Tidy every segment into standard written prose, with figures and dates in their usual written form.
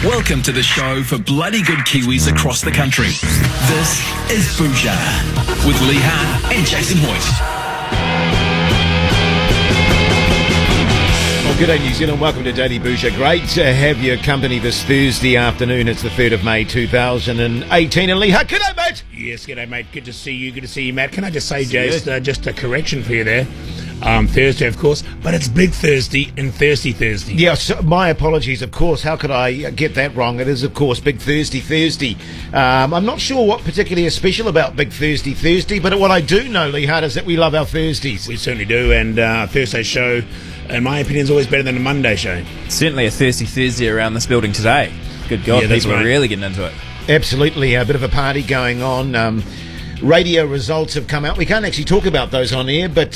Welcome to the show for bloody good Kiwis across the country. This is Bhuja with Lee Hart and Jason Hoyt. Well, good day, New Zealand. Welcome to Daily Bhuja. Great to have your company this Thursday afternoon. It's the 3rd of May, 2018. And Lee Hart, g'day, mate. Yes, g'day, mate. Good to see you, Matt. Can I just say, Jace, just a correction for you there. Thursday, of course, but it's Big Thursday and Thirstee Thursdee. Yeah, so my apologies, of course. How could I get that wrong? It is, of course, Big Thursday. I'm not sure what particularly is special about Big Thursday, but what I do know, Lee Hart, is that we love our Thursdays. We certainly do, and Thursday show, in my opinion, is always better than a Monday show. Certainly a Thirsty Thursday around this building today. Good God, yeah, people are really getting into it. Absolutely, a bit of a party going on. Radio results have come out. We can't actually talk about those on air, but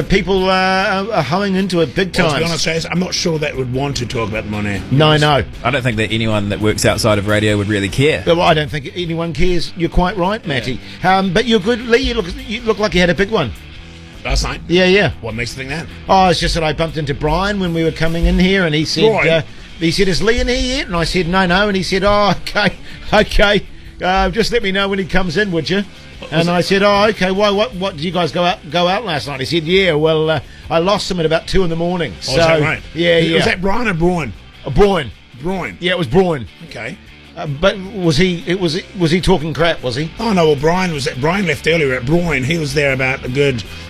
people are hoeing into it big time. Well, to be honest, Jace, I'm not sure that would want to talk about them on air. No. I don't think that anyone that works outside of radio would really care. Well, I don't think anyone cares. You're quite right, Matty. Yeah. But you're good, Lee. You look like you had a big one. Last night? Yeah. What makes you think that? Oh, it's just that I bumped into Brian when we were coming in here, and he said, is Lee in here yet? And I said, no. And he said, oh, okay. Just let me know when he comes in, would you? And I said, oh, okay. Why? What did you guys go out last night? He said, yeah. Well, I lost him at about 2 a.m. So, is that right? Yeah. Was that Brian or Brian? Brian. Brian. Yeah, it was Brian. Okay. But was he talking crap? Was he? Oh no. Well, Brian left earlier at Brian. He was there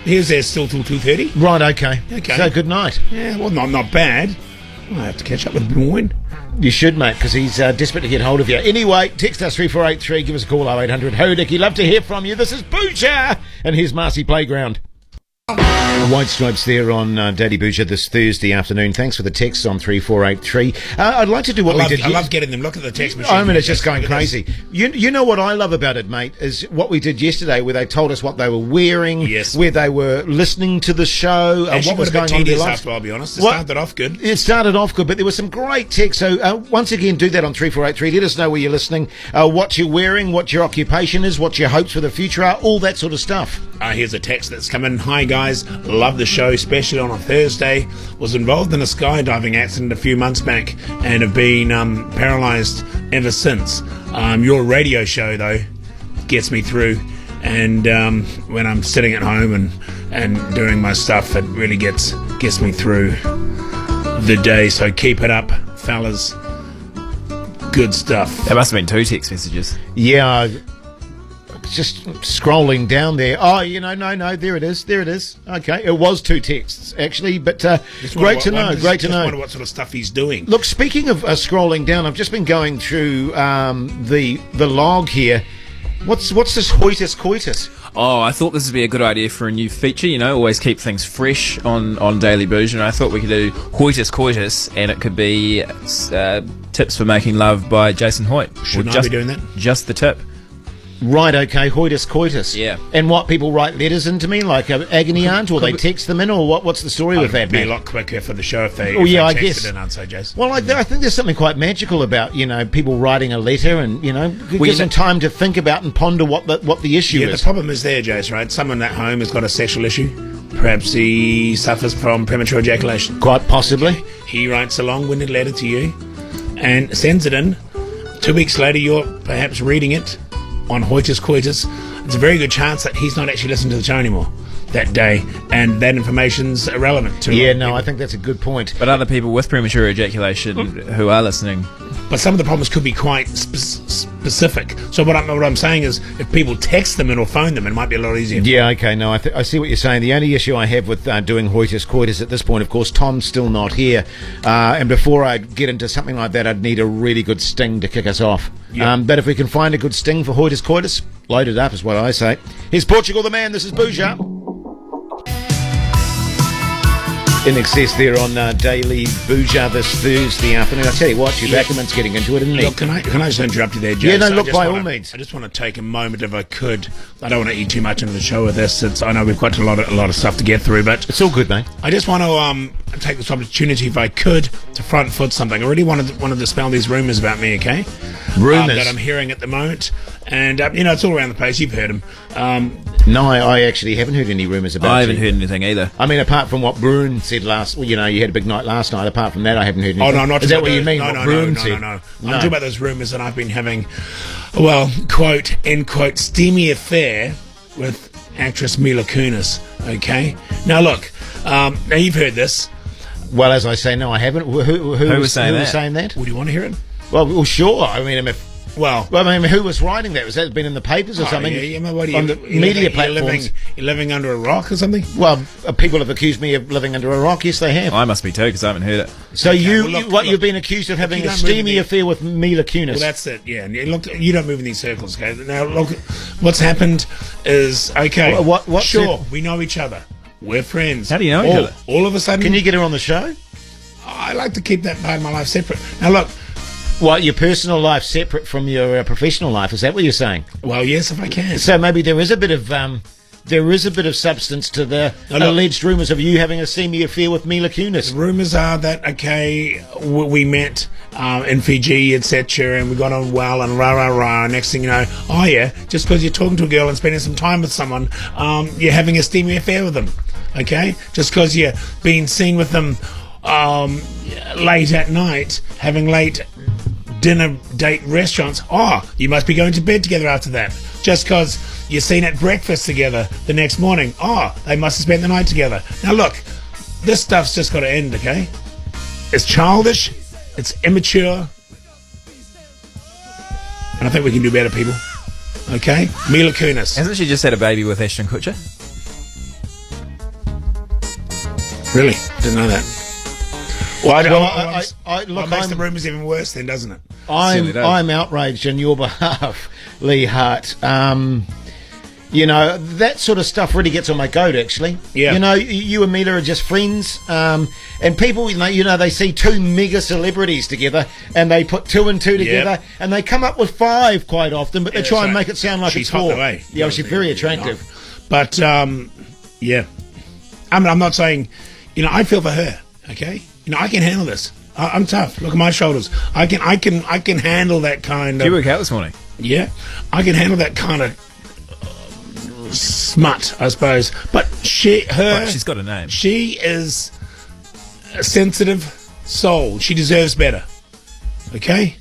he was there still till 2:30. Right. Okay. So good night. Yeah. Well, not bad. I have to catch up with Brian. You should, mate, because he's desperate to get hold of you. Anyway, text us 3483, give us a call 0800 Hodicki. Love to hear from you. This is Bhuja, and here's Marcy Playground. White Stripes there on Daily Bhuja this Thursday afternoon. Thanks for the texts on 3483. I'd like to do what we did. I love getting them. Look at the text machine. I mean, it's just going crazy. You know what I love about it, mate, is what we did yesterday, where they told us what they were wearing, where they were listening to the show, what was going on in their lives. I'll be honest. It started off good. It started off good, but there was some great text. So once again, do that on 3483. Let us know where you're listening, what you're wearing, what your occupation is, what your hopes for the future are, all that sort of stuff. Here's a text that's come in. Hi guys, love the show, especially on a Thursday. Was involved in a skydiving accident a few months back and have been paralysed ever since. Your radio show though gets me through, and when I'm sitting at home and doing my stuff, it really gets me through the day. So keep it up, fellas. Good stuff. There must have been 2 text messages. Yeah. Just scrolling down there. Oh, no, there it is. Okay, it was 2 texts, actually, but great to know. I wonder what sort of stuff he's doing. Look, speaking of scrolling down, I've just been going through the log here. What's this Hoitus Coitus? Oh, I thought this would be a good idea for a new feature, always keep things fresh on Daily Bhuja, and I thought we could do Hoitus Coitus, and it could be tips for making love by Jason Hoyt. Shouldn't I be doing that? Just the tip. Right, okay, Hoitus Coitus. Yeah. And what, people write letters into me, like agony aunt, or they text them in, or what's the story with that, It'd be man? a lot quicker for the show if they I texted guess. in, I'd say, Jason. Well, I think there's something quite magical about, people writing a letter and, gives them time to think about and ponder what the issue is. The problem is there, Jace, right? Someone at home has got a sexual issue. Perhaps he suffers from premature ejaculation. Quite possibly. He writes a long-winded letter to you and sends it in. 2 weeks later, you're perhaps reading it on Hoitus Coitus. It's a very good chance that he's not actually listening to the show anymore that day, and that information's irrelevant to him. I think that's a good point. But other people with premature ejaculation who are listening. But some of the problems could be quite specific. So what I'm saying is, if people text them in or phone them, it might be a lot easier. Yeah, okay, no, I see what you're saying. The only issue I have with doing Hoitus Coitus at this point, of course, Tom's still not here. And before I get into something like that, I'd need a really good sting to kick us off. Yep. But if we can find a good sting for Hoitus Coitus, load it up is what I say. Here's Portugal the Man, this is Bhuja. In excess there on Daily Bhuja this Thursday afternoon. I tell you what, Hugh Ackerman's getting into it, isn't he? Look, can I just interrupt you there, Jason? Yeah, no, look, by all means. I just want to take a moment, if I could. I don't want to eat too much into the show with this. I know we've got a lot of stuff to get through, but it's all good, mate. I just want to take this opportunity, if I could, to front foot something. I really wanted to dispel these rumours about me, okay? Rumours that I'm hearing at the moment, and it's all around the place. You've heard them. No, I actually haven't heard any rumours about I you. haven't heard anything either. I mean, apart from what Bruin said last, well, you had a big night last night. Apart from that, I haven't heard anything. Oh, no, I'm not Is that talking what you about mean? those- what No, Bruin no, said? no. I'm talking about those rumours that I've been having, well, quote, end quote, steamy affair with actress Mila Kunis, okay? Now, look, now you've heard this. Well, as I say, no, I haven't. Who was saying that? was saying that? Would you want to hear it? Well, sure. I mean, Well, who was writing that? Was that been in the papers or something? What on the media platforms? You're living under a rock or something? Well, people have accused me of living under a rock. Yes, they have. I must be too, because I haven't heard it. So look, you've been accused of having you a don't move steamy the- affair with Mila Kunis. Well, that's it, yeah. And look, you don't move in these circles, okay? Now, look, what's happened is, okay, What sure, circle? we know each other. We're friends. How do you know each other? All of a sudden, Can you get her on the show? I like to keep that part of my life separate. Now, look, What, your personal life separate from your professional life? Is that what you're saying? well, yes, if I can. So maybe there is a bit of substance to the No, look. alleged rumours of you having a steamy affair with Mila Kunis. Rumours are that, okay, we met in Fiji, etc., and we got on well, and rah, rah, rah. Next thing you know, oh, yeah, just because you're talking to a girl and spending some time with someone, you're having a steamy affair with them, okay? Just because you're being seen with them late at night, having late dinner date restaurants, you must be going to bed together after that. Just because you're seen at breakfast together the next morning, they must have spent the night together. Now look, this stuff's just got to end, okay? It's childish, it's immature, and I think we can do better, people. Okay? Mila Kunis. Hasn't she just had a baby with Ashton Kutcher? Really? Didn't know that. Well, I don't Look, makes the rumours even worse then, doesn't it? Certainly does. I'm outraged on your behalf, Lee Hart. That sort of stuff really gets on my goat, actually. Yeah. You and Mila are just friends, and people, they see two mega celebrities together, and they put two and two together, and they come up with five quite often, but they try and make it sound like she's it's hot four. the way. Yeah, she's very attractive. But yeah, I'm not saying, I feel for her. Okay, I can handle this. I'm tough. Look at my shoulders. I can handle that kind Did you of. work out this morning? Yeah, I can handle that kind of smut, I suppose. But She's got a name. she is a sensitive soul. She deserves better. Okay.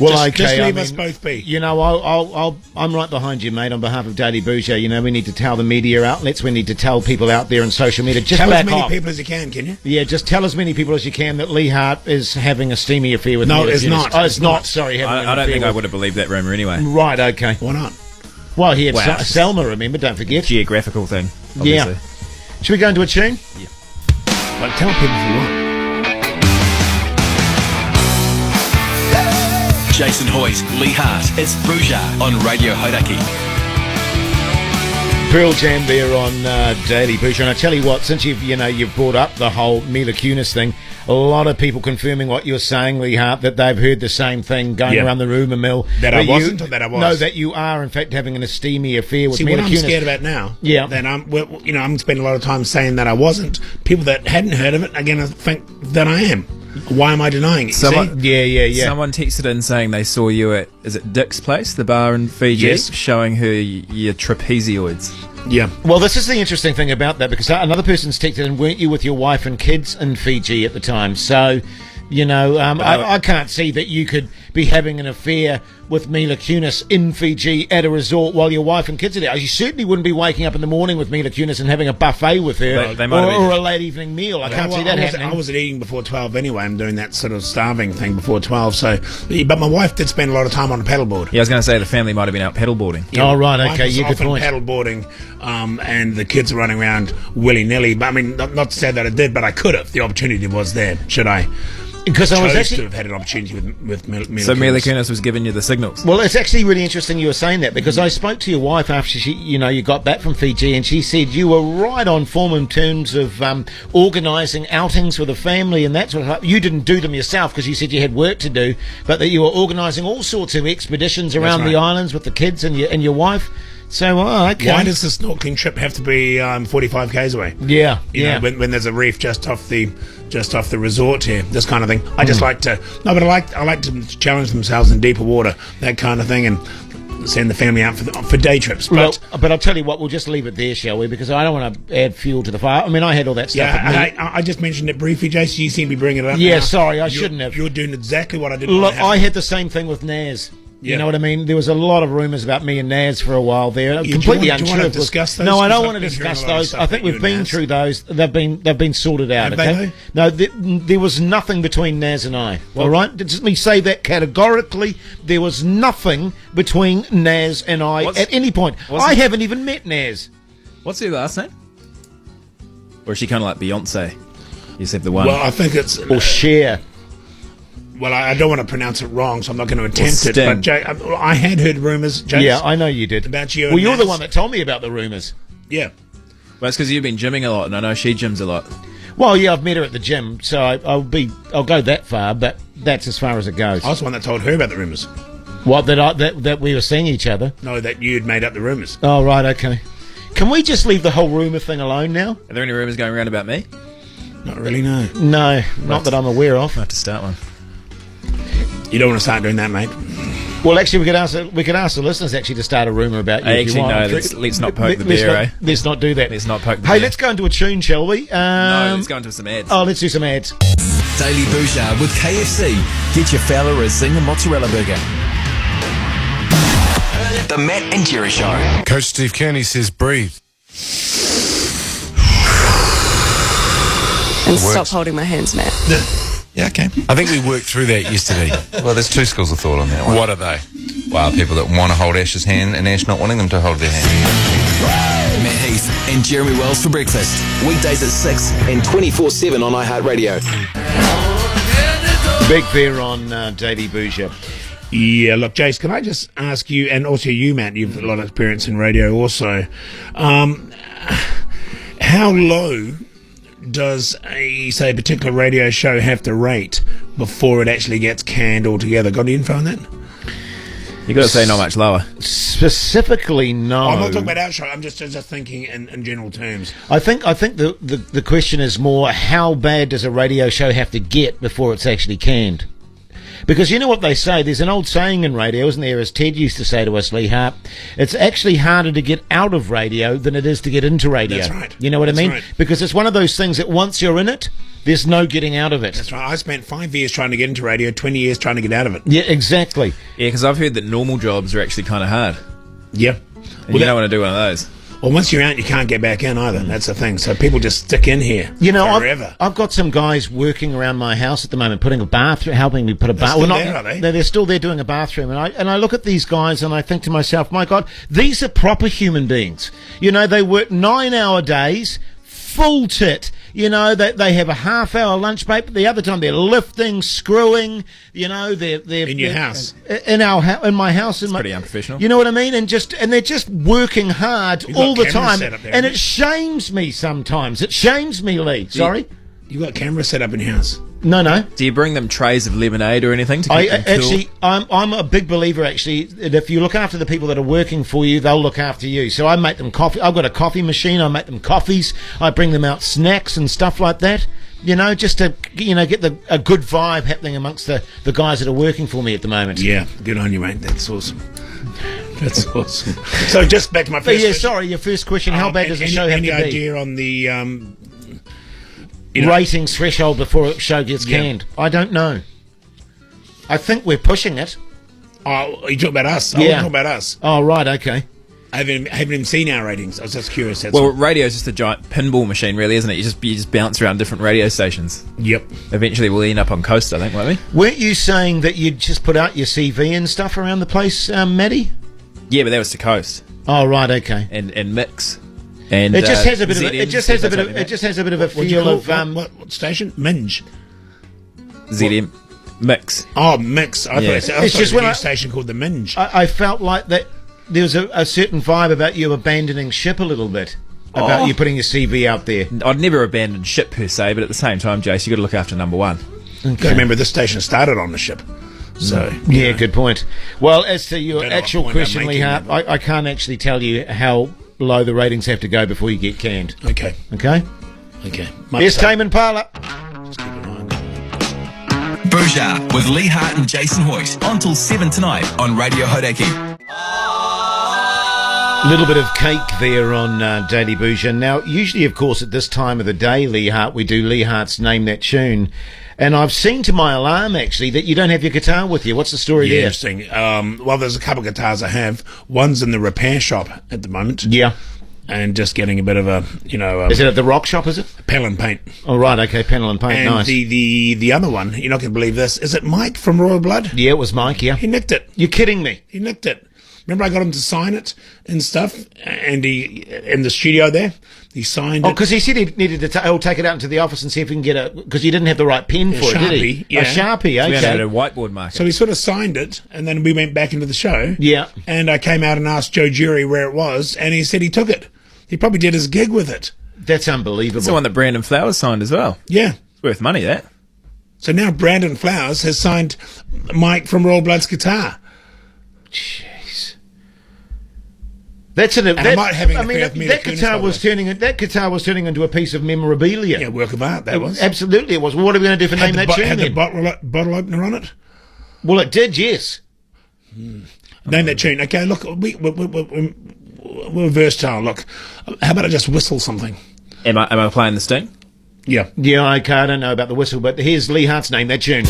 Well, just leave us both be. I'm right behind you, mate. On behalf of Daily Bhuja, we need to tell the media outlets, we need to tell people out there on social media. Just Tell as back many off. people as you can you? Yeah, just tell as many people as you can that Lee Hart is having a steamy affair with No, Mila it's Kunis. not. Oh, It's it's not. not. Sorry, having an I don't affair think I with- would have believed that rumour anyway. Right, okay. Why not? Well, he had Wow. Selma, remember, don't forget. Geographical thing, Yeah. obviously. Should we go into a tune? But tell people if you want. Jason Hoyt, Lee Hart. It's Bhuja on Radio Hauraki. Pearl Jam there on Daily Bhuja. And I tell you what, since you've brought up the whole Mila Kunis thing, a lot of people confirming what you're saying, Lee Hart, that they've heard the same thing going around the rumour mill. That I wasn't, or that I was? No, that you are, in fact, having a steamy affair with See, Mila what I'm Kunis. scared about now, Yeah. that I'm spending a lot of time saying that I wasn't. People that hadn't heard of it are going to think that I am. Why am I denying it? Someone- See? Yeah. Someone texted in saying they saw you at, is it Dick's place, the bar in Fiji, Yes. showing her your trapezoids. Yeah. Well, this is the interesting thing about that, because another person's texted in, weren't you with your wife and kids in Fiji at the time? So, I can't see that you could be having an affair with Mila Kunis in Fiji at a resort while your wife and kids are there. You certainly wouldn't be waking up in the morning with Mila Kunis and having a buffet with her, They might have been. or a late evening meal. I can't see that happening. I wasn't eating before 12 anyway. I'm doing that sort of starving thing before 12. So, but my wife did spend a lot of time on a paddleboard. Yeah, I was going to say the family might have been out paddleboarding. Oh, right, Wife okay, was yeah, good often point. paddleboarding, and the kids are running around willy-nilly. But I mean, not to say that I did, but I could have. The opportunity was there. Should I? Because I was Chose actually... to have had an opportunity with Mila So Mila Kunis. Kunis was giving you the signals. Well, it's actually really interesting you were saying that, because I spoke to your wife after you got back from Fiji, and she said you were right on form in terms of organising outings for the family and that sort of stuff. You didn't do them yourself because you said you had work to do, but that you were organising all sorts of expeditions around the right. islands with the kids and your wife. So, okay. Why does the snorkeling trip have to be 45 k's away? Yeah, You yeah. know, when there's a reef just off the resort here, this kind of thing. I just like to I like to challenge themselves in deeper water, that kind of thing. And send the family out for day trips. But I'll tell you what, we'll just leave it there, shall we? Because I don't want to add fuel to the fire. I mean, I had all that stuff. Yeah, I just mentioned it briefly, Jason. You seem to be bringing it up. Yeah, now. sorry, I shouldn't have. You're doing exactly what I did. Look, I had the same thing with Naz. You know what I mean? There was a lot of rumours about me and Naz for a while there. Completely untrue. Do you want to discuss those? No, I don't want to discuss those. I think we've been through those. They've been sorted out. Have okay? they? No, there was nothing between Naz and I. All right? Let me say that categorically. There was nothing between Naz and I at any point. I haven't even met Naz. What's her last name? Or is she kind of like Beyonce? You said the one. Well, I think it's... Or Cher. Well, I don't want to pronounce it wrong, so I'm not going to attempt it. Sting. But Jay, I had heard rumours, James. Yeah, I know you did. About you and Well, you're the Naz. one that told me about the rumours. Yeah. Well, it's because you've been gymming a lot, and I know she gyms a lot. Well, yeah, I've met her at the gym, so I'll go that far, but that's as far as it goes. I was the one that told her about the rumours. What, that we were seeing each other? No, that you'd made up the rumours. Oh, right, okay. Can we just leave the whole rumour thing alone now? Are there any rumours going around about me? Not really, no. No, not that I'm aware of. I have to start one. You don't want to start doing that, mate. Well, actually, we could ask the listeners actually to start a rumour about you. Actually, no, let's not poke the bear, eh? Let's not do that. Let's not poke the Hey, bear. let's go into a tune, shall we? No, let's go into some ads. Oh, let's do some ads. Daily Bhuja with KFC. Get your fella a zinger mozzarella burger. The Matt and Jerry Show. Coach Steve Kearney says breathe. And stop holding my hands, Matt. Yeah, okay. I think we worked through that yesterday. Well, there's two schools of thought on that one. What are they? Well, people that want to hold Ash's hand and Ash not wanting them to hold their hand. Matt Heath and Jeremy Wells for breakfast. Weekdays at 6 and 24/7 on iHeartRadio. Big beer on Daily Bhuja. Yeah, look, Jace, can I just ask you, and also you, Matt, you've a lot of experience in radio also, how low does a particular radio show have to rate before it actually gets canned altogether? Got any info on that? You got to say not much lower. Specifically, no. I'm not talking about our show. I'm just thinking in general terms. I think the question is more, how bad does a radio show have to get before it's actually canned? Because you know what they say, there's an old saying in radio, isn't there, as Ted used to say to us, Lee Hart, it's actually harder to get out of radio than it is to get into radio. That's right. You know what I mean? Right. Because it's one of those things that once you're in it, there's no getting out of it. That's right. I spent 5 years trying to get into radio, 20 years trying to get out of it. Yeah, exactly. Yeah, because I've heard that normal jobs are actually kind of hard. Yeah. And you don't want to do one of those. Well, once you're out, you can't get back in either. That's the thing. So people just stick in here forever. I've got some guys working around my house at the moment, putting a bathroom, helping me put a bathroom. They're still there, are they? They're still there doing a bathroom, and I look at these guys and I think to myself, my God, these are proper human beings. You know, they work 9-hour days, full tit. You know, they have a half-hour lunch break, but the other time they're lifting, screwing. You know, they're In your house? in my house. It's pretty unprofessional. You know what I mean? And they're just working hard You've all got the cameras time, set up there, and haven't it shames me sometimes. It shames me, Lee. Sorry. You got cameras set up in your house? No. Do you bring them trays of lemonade or anything to keep them cool? Actually, I'm a big believer, actually, that if you look after the people that are working for you, they'll look after you. So I make them coffee. I've got a coffee machine. I make them coffees. I bring them out snacks and stuff like that. You know, just to, get a good vibe happening amongst the guys that are working for me at the moment. Yeah, good on you, mate. That's awesome. That's awesome. So just back to my But first yeah, question. sorry, your first question, how bad does the show have any to be? idea on the... ratings threshold before a show gets canned? I don't know. I think we're pushing it. Oh, you talking about us? I Yeah. wasn't talking about us. Oh, right, okay. I haven't even seen our ratings. I was just curious. That's Well, all. radio's just a giant pinball machine, really, isn't it? You just bounce around different radio stations. Yep. Eventually, we'll end up on Coast, I think, won't we? Weren't you saying that you'd just put out your CV and stuff around the place, Maddie? Yeah, but that was to Coast Oh, right, okay. and Mix. And It just has a bit of ZM, it just has a bit of it just has a bit of a What'd you feel call of it? What station? Minge. ZM Mix. Oh, Mix. I Yeah. thought It's just it was when a I- new station called the Minge. I felt like that there was a certain vibe about you abandoning ship a little bit. About you putting your CV out there. I'd never abandon ship per se, but at the same time, Jace, you got to look after number one. Because remember, this station started on the ship. So, Yeah, good point. Well, as to your Better actual point question, I'm Lee making Hart, I can't actually tell you how low the ratings have to go before you get canned. Okay. Okay? Okay. Here's Tame Impala. Just keep an eye on that. Bhuja with Lee Hart and Jason Hoyt. On till 7 tonight on Radio Hodaki. A little bit of cake there on Daily Bhuja. Now, usually, of course, at this time of the day, Lee Hart, we do Lee Hart's Name That Tune. And I've seen to my alarm, actually, that you don't have your guitar with you. What's the story there? Interesting. Well, there's a couple of guitars I have. One's in the repair shop at the moment. Yeah. And just getting a bit of a, Is it at the rock shop, is it? panel and paint. Oh, right, okay, panel and paint, And nice. the other one, you're not going to believe this. Is it Mike from Royal Blood? Yeah, it was Mike, yeah. He nicked it. You're kidding me. He nicked it. Remember I got him to sign it and stuff? And he, in the studio there, he signed Oh, it. because he said he needed to take it out into the office and see if he can get a... Because he didn't have the right pen for it, did he? Sharpie, yeah. A Sharpie, We had okay. a whiteboard marker. So he sort of signed it, and then we went back into the show. Yeah. And I came out and asked Joe Jury where it was, and he said he took it. He probably did his gig with it. That's unbelievable. It's the one that Brandon Flowers signed as well. Yeah. It's worth money, that. So now Brandon Flowers has signed Mike from Royal Blood's guitar. Jeez. That's an... I might have an affair with Mila that Kunis, guitar by the was way. turning into a piece of memorabilia. Yeah, work of art, that was. Absolutely, it was. Well, what are we going to do for Name That Tune Had the then? bottle opener on it. Well, it did, yes. Name That Tune. Okay, look, we're versatile. Look, how about I just whistle something? Am I playing the sting? Yeah. Yeah, okay, I don't know about the whistle, but here's Lee Hart's Name That Tune.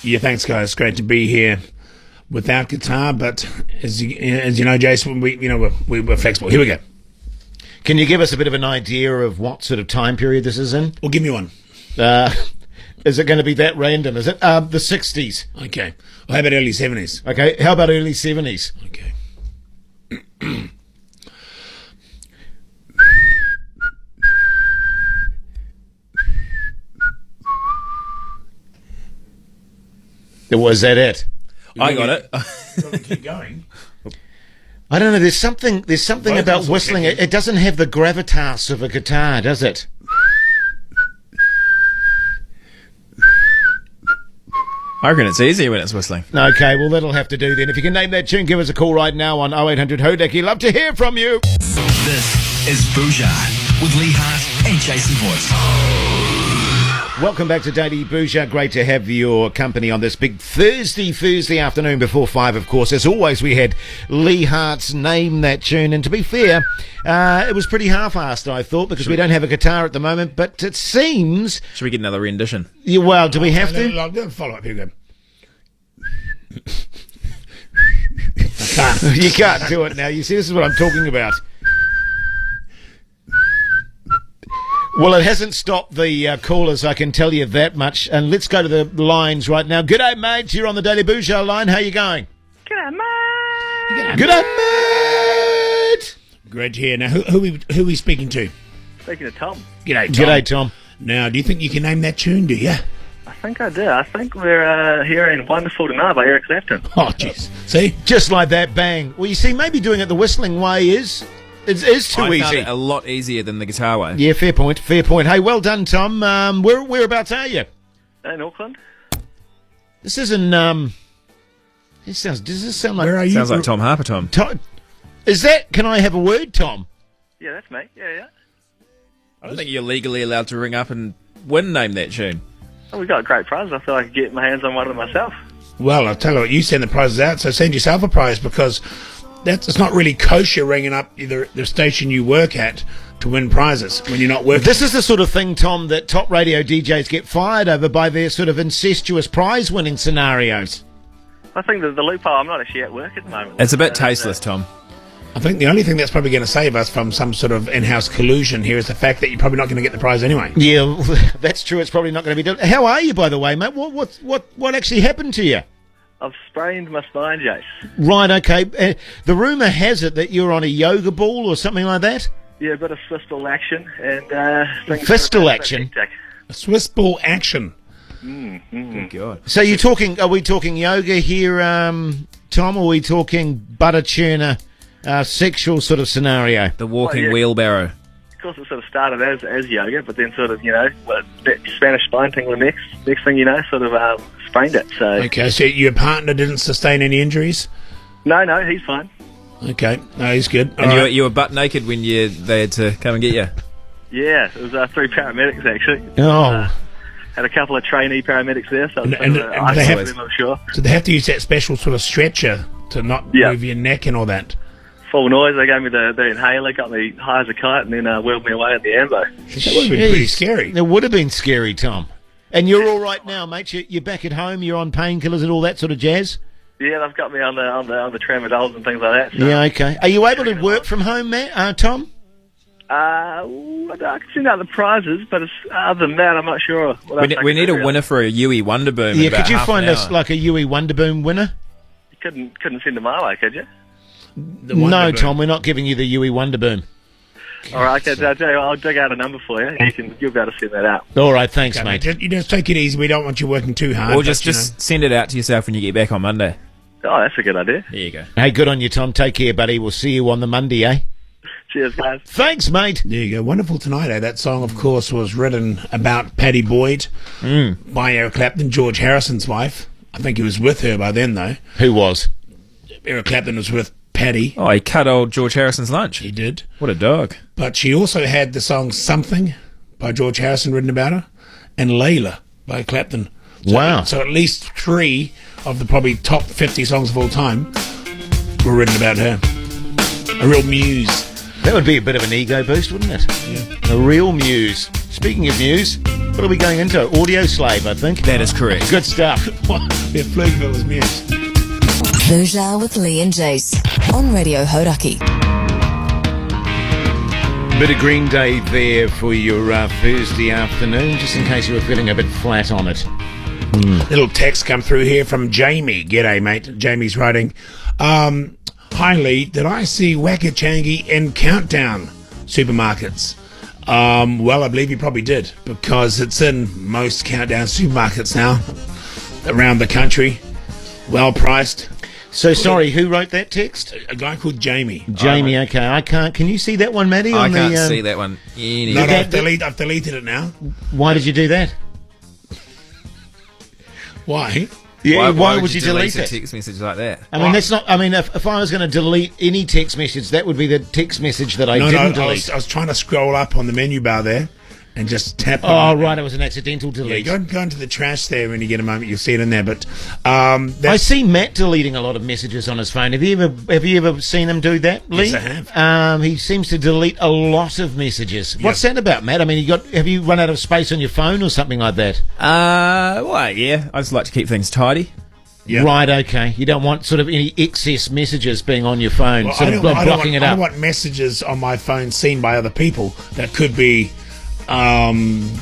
Yeah, thanks, guys. Great to be here without guitar, but as you know, Jason, we're flexible. Here we go. Can you give us a bit of an idea of what sort of time period this is in? Well, give me one. Is it going to be that random? Is it the 60s? Okay. Well, how about early 70s? Okay, how about early 70s? Okay. Was that it? I got it. Keep going. I don't know. There's something Vocals about are whistling. kicking. It doesn't have the gravitas of a guitar, does it? I reckon it's easier when it's whistling. Okay, well, that'll have to do then. If you can name that tune, give us a call right now on 0800 Hodaki. Love to hear from you. This is Bhuja with Lee Hart and Jason Voice. Welcome back to Daily Bhuja. Great to have your company on this big Thursday afternoon before 5, of course. As always, we had Lee Hart's Name That Tune. And to be fair, it was pretty half-assed, I thought, because we don't have a guitar at the moment. But it seems... Should we get another rendition? Yeah, well, do we have to? Follow up. Here we go. You can't do it now. You see, this is what I'm talking about. Well, it hasn't stopped the callers, I can tell you that much. And let's go to the lines right now. G'day, mate. You're on the Daily Bhuja line. How you going? G'day, mate. G'day, mate. Great to hear. Now, who are we speaking to? Speaking of Tom, G'day, Tom. G'day, Tom. Now, do you think you can name that tune, do you? I think I do. I think we're hearing Wonderful to Know by Eric Clapton. Oh, jeez. See? Just like that, bang. Well, you see, maybe doing it the whistling way is too I found easy. it a lot easier than the guitar way. Yeah, fair point. Hey, well done, Tom. Whereabouts are you? In Auckland? This isn't. Does this sound like? Where are you? Sounds like Tom Harper, Tom. Is that? Can I have a word, Tom? Yeah, that's me. Yeah. I don't think you're legally allowed to ring up and name that tune. Oh, we got a great prize. I feel I could get my hands on one of them myself. Well, I'll tell you what, you send the prizes out, so send yourself a prize, because it's not really kosher ringing up either the station you work at to win prizes when you're not working. This is the sort of thing, Tom, that top radio DJs get fired over by their sort of incestuous prize-winning scenarios. I think the loophole, I'm not actually at work at the moment. It's a bit tasteless, Tom. I think the only thing that's probably going to save us from some sort of in-house collusion here is the fact that you're probably not going to get the prize anyway. Yeah, that's true. It's probably not going to be done. How are you, by the way, mate? What actually happened to you? I've sprained my spine, Jace. Right, okay. The rumour has it that you're on a yoga ball or something like that? Yeah, a bit of fistal action. And Fistal action? A Swiss ball action. Good God. So are we talking yoga here, Tom, or are we talking butter tuner, sexual sort of scenario? The walking Oh, yeah. wheelbarrow. Of course, it sort of started as yoga, but then sort of, that Spanish spine tingle next thing you know, sort of sprained it. So Okay, so your partner didn't sustain any injuries? No, he's fine. Okay, no, he's good. And All right. you were butt naked when they had to come and get you. Yeah, it was 3 paramedics actually. Oh. had a couple of trainee paramedics there, so And I they have have- them, I'm sure. So they have to use that special sort of stretcher to not Yeah. move your neck and all that. Full noise. They gave me the inhaler, got me high as a kite, and then wheeled me away at the ambo. That would have been pretty Jeez. scary. It would have been scary, Tom. And you're all right now, mate. You're back at home. You're on painkillers and all that sort of jazz. Yeah, they've got me on the tramadols and things like that. So. Yeah, okay. Are you able to work from home, Matt, Tom? I can send out the prizes, but other than that, I'm not sure. What else I We can need a do. winner for a Yui Wonderboom. Yeah, in about could you half find an us hour. like a Yui Wonderboom winner? You couldn't send them my way, could you? The Wonder No, Boom. Tom, we're not giving you the Yui Wonderboom. All right, okay, I'll dig out a number for you. You'll be able to send that out. All right, thanks, Okay, mate. You just take it easy. We don't want you working too hard. Or but, just you know. send it out to yourself when you get back on Monday. Oh, that's a good idea. There you go. Hey, good on you, Tom. Take care, buddy. We'll see you on the Monday, eh? Cheers, guys. Thanks, mate. There you go. Wonderful Tonight, eh? That song, of course, was written about Paddy Boyd by Eric Clapton, George Harrison's wife. I think he was with her by then, though. Who was? Eric Clapton was with Paddy. Oh, he cut old George Harrison's lunch. He did. What a dog. But she also had the song Something by George Harrison written about her, and Layla by Clapton. So, Wow. So at least 3 of the probably top 50 songs of all time were written about her. A real muse. That would be a bit of an ego boost, wouldn't it? Yeah. A real muse. Speaking of muse, what are we going into? Audio Slave, I think. That is correct. Good stuff. Their Flugville was muse. Bhuja with Lee and Jace on Radio Hodaki. Bit of Green Day there for your Thursday afternoon, just in case you were feeling a bit flat on it. Little text come through here from Jamie. G'day, mate. Jamie's writing. Hi, Lee. Did I see Wakachangi in Countdown supermarkets? Well, I believe you probably did, because it's in most Countdown supermarkets now around the country. Well priced. So, sorry, who wrote that text? A guy called Jamie. Jamie, okay. I can't. Can you see that one, Maddie? I on can't the, see that one. No, I've deleted it now. Why did you do that? Why? Yeah, why would you delete a it? text message like that? I mean, that's not. I mean, if I was going to delete any text message, that would be the text message that I didn't delete. I was trying to scroll up on the menu bar there and just tap Oh, on it. right, it was an accidental Yeah, delete. go into the trash there when you get a moment. You'll see it in there. But I that's, see Matt deleting a lot of messages on his phone. Have you ever seen him do that, Lee? Yes, I have. He seems to delete a lot of messages. What's that about, Matt? I mean, have you run out of space on your phone or something like that? Well, yeah. I just like to keep things tidy. Yeah. Right, okay. You don't want sort of any excess messages being on your phone, Well, sort of blocking it I up. don't want messages on my phone seen by other people that could be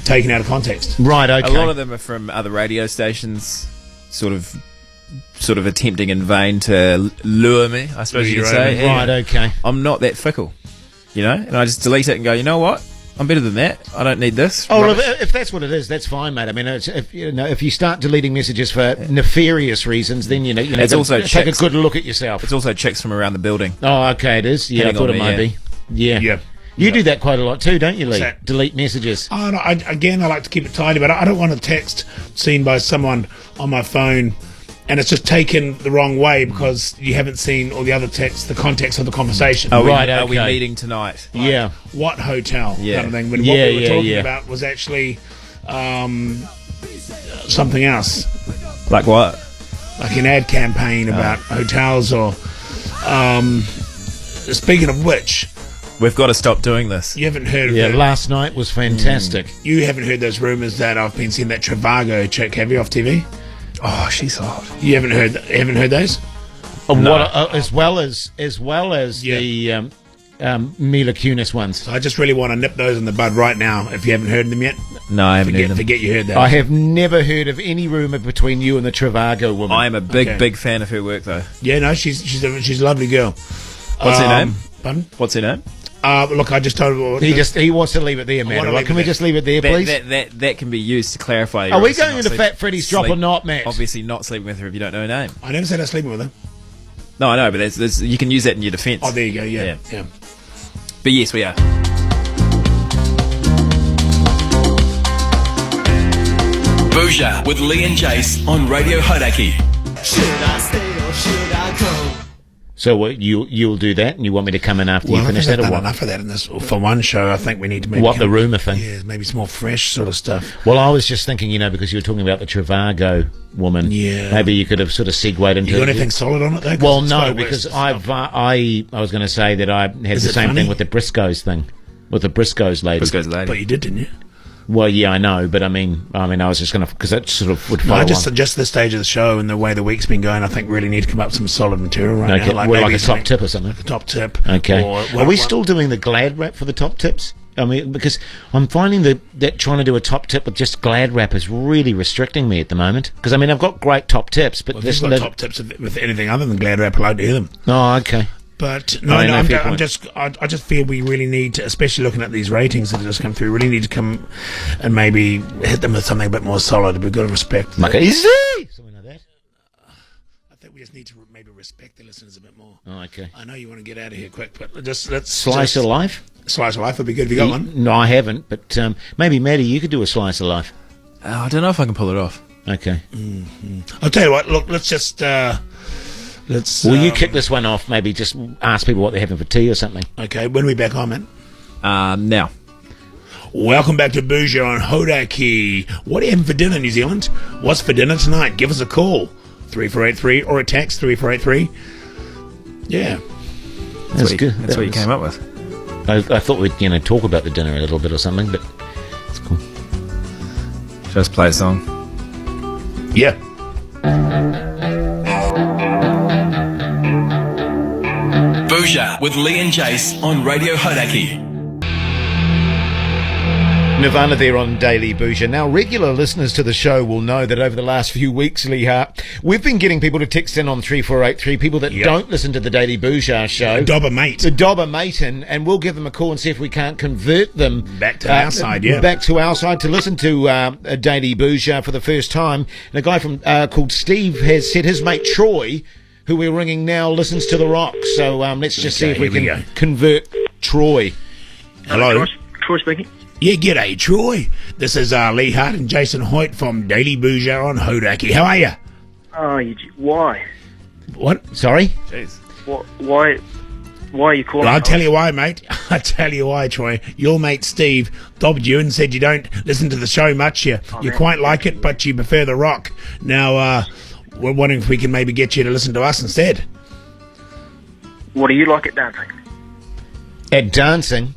taken out of context. Right, okay. A lot of them are from other radio stations, sort of attempting in vain to lure me, I suppose you could say. Right, okay. I'm not that fickle, you know? And I just delete it and go, you know what? I'm better than that. I don't need this. Oh, well, Rubbish. if that's what it is, that's fine, mate. I mean, if you start deleting messages for nefarious reasons, then you know, It's also take a checks. good look at yourself. It's also checks from around the building. Oh, okay, it is. Yeah, I Hitting thought on it me, might yeah. be. Yeah. Yeah. You do that quite a lot too, don't you, Lee? that? Delete messages. Oh, no, I like to keep it tidy, but I don't want a text seen by someone on my phone and it's just taken the wrong way because you haven't seen all the other text, the context of the conversation. Are Right, we okay. meeting tonight? Yeah. What hotel? Yeah. Kind of thing. When Yeah, what we were yeah, talking yeah. about was actually something else, Like what? like an ad campaign about hotels or. Speaking of which, We've got to stop doing this. you haven't heard of Yeah, the- last night was fantastic. you haven't heard those rumours that I've been seeing that Trivago chick, have you, off TV? Oh, she's hot. You haven't heard those? As well as Yeah. the Mila Kunis ones. So I just really want to nip those in the bud right now. If you haven't heard them yet, No, I haven't heard them. forget you heard that. I have never heard of any rumour between you and the Trivago woman. I am a big, Okay. big fan of her work, though. Yeah, no, she's a lovely girl. What's her name? Pardon? What's her name? Look, I just told her. He wants to leave it there, man. wanna leave Can it we there. just leave it there, please? That can be used to clarify. Are we going into Fat Freddy's drop or not, Matt? Obviously not sleeping with her if you don't know her name. I never said I was sleeping with her. No, I know, but there's you can use that in your defence. Oh, there you go. Yeah. But yes, we are. Bhuja with Lee and Jace on Radio Hodaki. So you'll do that, and you want me to come in after you finish I think that, I've or done what? enough of that in this. For one show, I think we need to maybe What, the rumour thing? Yeah, maybe some more fresh sort of stuff. Well, I was just thinking, because you were talking about the Trivago woman. Yeah. Maybe you could have sort of segued into. You got anything solid on it though? 'Cause Well, it's no, quite because West. I was going to say that I had Is the it same funny? thing with the Briscoes thing, with the Briscoes lady. Briscoe's lady. But you did, didn't you? Well, yeah, I know, but I mean, I was just going to, because that sort of would follow No, just on. the stage of the show and the way the week's been going, I think really need to come up with some solid material right Okay, now. like maybe a top something- tip or something. The top tip. Okay. Or Are we still doing the Glad wrap for the top tips? I mean, because I'm finding that trying to do a top tip with just Glad wrap is really restricting me at the moment. Because, I mean, I've got great top tips, but Well, if you've got top tips with anything other than Glad Wrap, I'd like to hear them. Oh, okay. But fair point. I just feel we really need to, especially looking at these ratings that have just come through, really need to come and maybe hit them with something a bit more solid. We've got to respect. Like easy! Something like that. I think we just need to maybe respect the listeners a bit more. Oh, okay. I know you want to get out of here quick, but let's Slice of life? Slice of life would be good. Have you got one? No, I haven't, but maybe, Maddie, you could do a slice of life. I don't know if I can pull it off. Okay. I'll tell you what. Look, let's just let's. Will you kick this one off? Maybe just ask people what they're having for tea or something. Okay, when are we back on, man? Now. Welcome back to Bhuja on Hodaki. What are you having for dinner, New Zealand? What's for dinner tonight? Give us a call. 3483 or a text 3483. Yeah. That's good. That's what you came up with. I thought we'd talk about the dinner a little bit or something, but it's cool. Just play a song. Yeah. Bhuja with Lee and Jace on Radio Hodaki. Nirvana there on Daily Bhuja. Now, regular listeners to the show will know that over the last few weeks, Lee Hart, we've been getting people to text in on 3483, people that don't listen to the Daily Bhuja show. Dobber mate. The Dobber mate, and we'll give them a call and see if we can't convert them Back to our side, yeah. Back to our side to listen to a Daily Bhuja for the first time. And a guy from called Steve has said his mate Troy, who we're ringing now, listens to The Rock. So let's just see if we here we can go. convert Troy. Hello. Troy speaking. Yeah, g'day, Troy. This is Lee Hart and Jason Hoyt from Daily Bhuja on Hodaki. How are you? Oh, why? What? Sorry? Jeez. Why are you calling? Well, I'll tell you why, mate. I'll tell you why, Troy. Your mate Steve dobbed you and said you don't listen to the show much. You man. quite like it, but you prefer The Rock. Now, we're wondering if we can maybe get you to listen to us instead. What do you like at dancing? At dancing?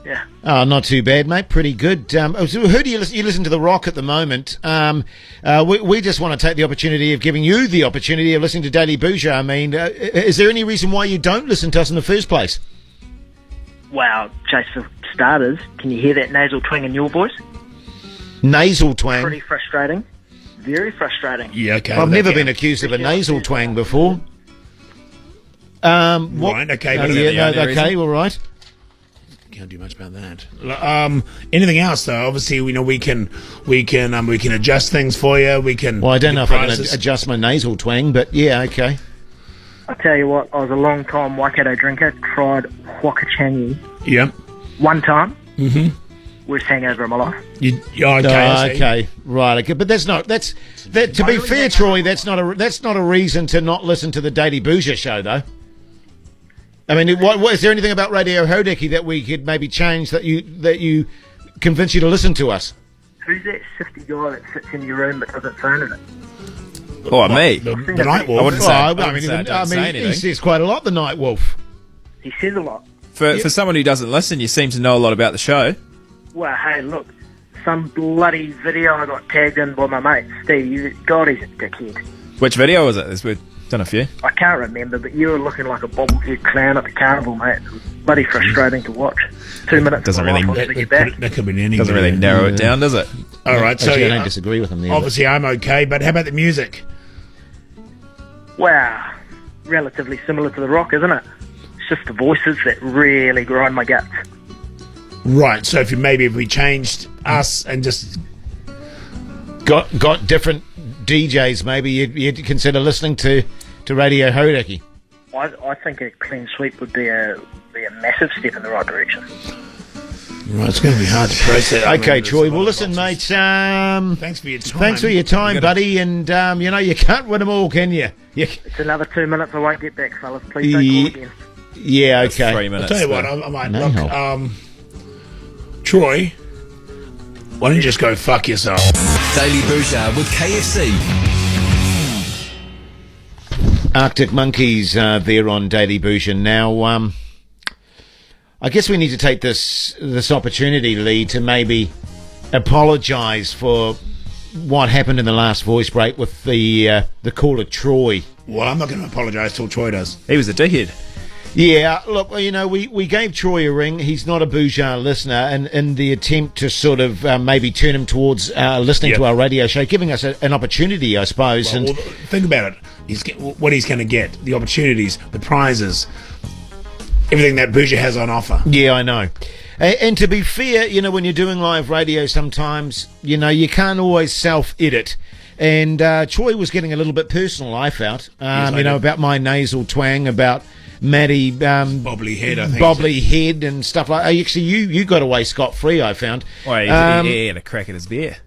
Yeah. Oh, not too bad, mate. Pretty good. So who do you listen? You listen to The Rock at the moment. We just want to take the opportunity of giving you the opportunity of listening to Daily Bhuja. I mean, is there any reason why you don't listen to us in the first place? Wow, Chase, for starters, can you hear that nasal twang in your voice? Nasal twang. Pretty frustrating. Very frustrating. Yeah, okay. I've never been accused of a nasal twang before. Right, okay. But Okay, all right. Can't do much about that. Anything else though? Obviously, we can adjust things for you. We can. Well, I don't know if I can prices. adjust my nasal twang, but yeah, okay. I tell you what, I was a long time Waikato drinker. Tried Wakachangi Yeah. one time. Mm-hmm. Worst hangover of my life. Okay, right. Okay, but to be fair, Troy, that's not a reason to not listen to the Daily Bhuja show, though. I mean, what is there anything about Radio Hodaki that we could maybe change that you convince you to listen to us? Who's that sifty guy that sits in your room but doesn't phone in it? Oh, me. The Night Wolf. I wouldn't say. I I mean, don't say he anything. says quite a lot, the Night Wolf. He says a lot. For someone who doesn't listen, you seem to know a lot about the show. Well, hey, look, some bloody video I got tagged in by my mate, Steve. God, he's a dickhead. Which video was it? We've done a few. I can't remember, but you were looking like a bobblehead clown at the carnival, mate. It was bloody frustrating to watch. 2 minutes Doesn't of my really- life, I was to get back. That could be any. Doesn't really video. narrow it down, does it? All right, so Actually, I don't disagree with him there. obviously I'm okay, but how about the music? Wow, relatively similar to The Rock, isn't it? It's just the voices that really grind my guts. Right. So if we changed us and just got different DJs, maybe you'd consider listening to Radio Hodaki. I think a clean sweep would be a massive step in the right direction. Right, it's going to be hard to process. Okay, Troy. Well, listen, mate. Thanks for your time. Thanks for your time, buddy. And, you can't win them all, can you? It's another 2 minutes. I won't get back, fellas. Please don't call again. Yeah, okay. 3 minutes. I'll tell you what, I might No look. help. Troy, why don't you just go fuck yourself? Daily Bhuja with KFC. Arctic Monkeys there on Daily Bhuja. Now, I guess we need to take this opportunity, Lee, to maybe apologise for what happened in the last voice break with the caller Troy. Well, I'm not going to apologise till Troy does. He was a dickhead. Yeah, look, we gave Troy a ring. He's not a Bhuja listener, and in the attempt to sort of maybe turn him towards listening to our radio show, giving us an opportunity, I suppose. Well, think about it. What he's going to get, the opportunities, the prizes, everything that Bhuja has on offer. Yeah, I know. And to be fair, when you're doing live radio sometimes, you can't always self-edit. And Troy was getting a little bit personal, I felt, about my nasal twang, about Maddie... Bobbly head, I think. Bobbly head and stuff like that. Actually, you got away scot-free, I found. Well, he had a crack at his beer.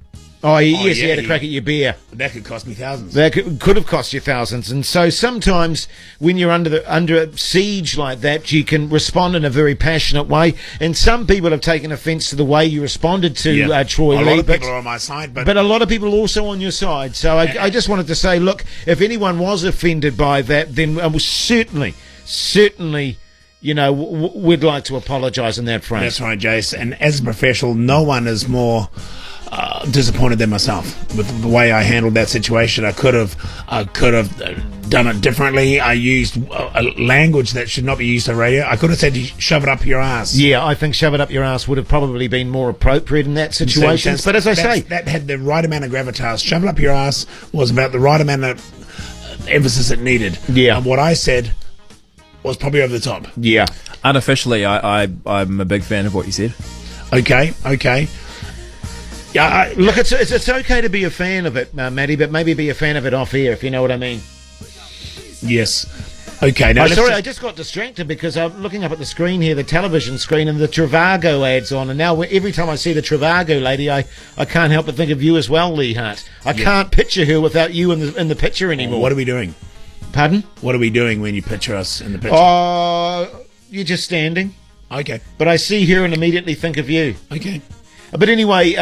Yes, he had a crack at your beer. That could cost me thousands. That could have cost you thousands. And so sometimes when you're under siege like that, you can respond in a very passionate way. And some people have taken offence to the way you responded to Troy Lee. A lot of people are on my side. But a lot of people are also on your side. So I just wanted to say, look, if anyone was offended by that, then certainly, we'd like to apologise on that front. That's right, Jace. And as a professional, no one is more disappointed than myself with the way I handled that situation. I could have done it differently. I used a language that should not be used on radio. I could have said, shove it up your ass. Yeah, I think shove it up your ass would have probably been more appropriate in that situation. But as I say... That had the right amount of gravitas. Shove it up your ass was about the right amount of emphasis it needed. Yeah. And what I said was probably over the top. Yeah. Unofficially, I'm a big fan of what you said. Okay. Yeah, look, it's okay to be a fan of it, Maddie, but maybe be a fan of it off air, if you know what I mean. Yes. Okay. Now, I just got distracted because I'm looking up at the screen here, the television screen, and the Trivago ad's on. And now every time I see the Trivago lady, I can't help but think of you as well, Lee Hart. I can't picture her without you in the picture anymore. What are we doing? Pardon? What are we doing when you picture us in the picture? You're just standing. Okay. But I see her and immediately think of you. Okay. But anyway,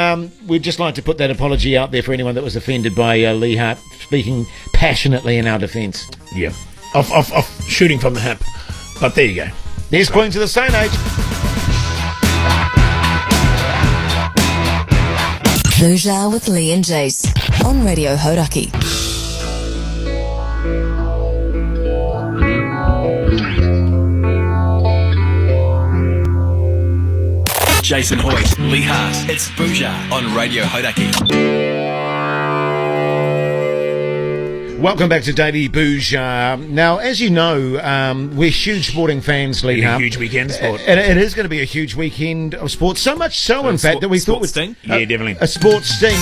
we'd just like to put that apology out there for anyone that was offended by Lee Hart speaking passionately in our defence. Yeah. Off shooting from the hip. But there you go. There's Queen to the Stone Age. Bhuja with Lee and Jace on Radio Hodaki. Jason Hoyt, Lee Hart. It's Bhuja on Radio Hodaki. Welcome back to Daily Bhuja. Now, as you know, we're huge sporting fans, Lee Hart. A huge weekend of sport. And it is going to be a huge weekend of sport. So much so, in fact, that we thought... Sting? Yeah, definitely. A sports sting.